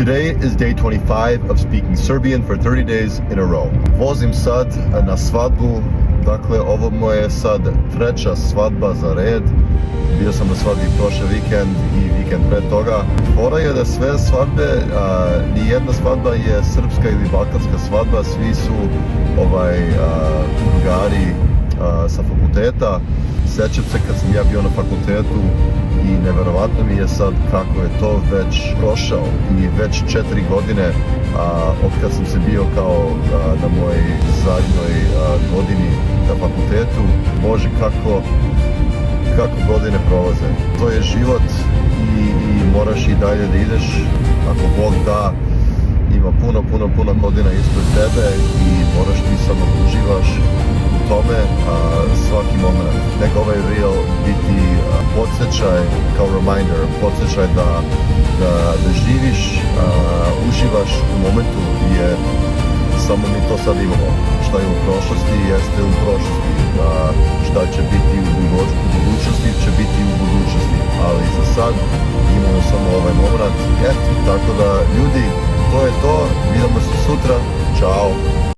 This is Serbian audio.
Today is day 25 of speaking Serbian for 30 days in a row. Vozim sad na svadbu, dakle ovo mu je sad treća svadba za red. Bio sam na svadbi prošle vikend i vikend pre toga. Fora je da sve svadbe, ni jedna svadba je srpska ili balkanska svadba, svi su drugari sa fakulteta. Sećam se kad sam ja bio na fakultetu i neverovatno mi je sad kako je to već prošao i već 4 godine od kad sam se bio kao na mojoj zadnjoj godini na fakultetu. Bože, kako godine prolaze. To je život i moraš i dalje da ideš. Ako Bog da, ima puno godina ispred tebe i moraš ti samo uživaš u tome svaki moment. Neka ovaj reel biti podsjećaj kao reminder, podsjećaj da živiš, uživaš u momentu, jer samo mi to sad imamo. Šta je u prošlosti jeste u prošlosti, šta će biti u budućnosti će biti u budućnosti, ali za sad imamo samo ovaj moment. Eto, tako da ljudi, to je to, vidimo se sutra, čao.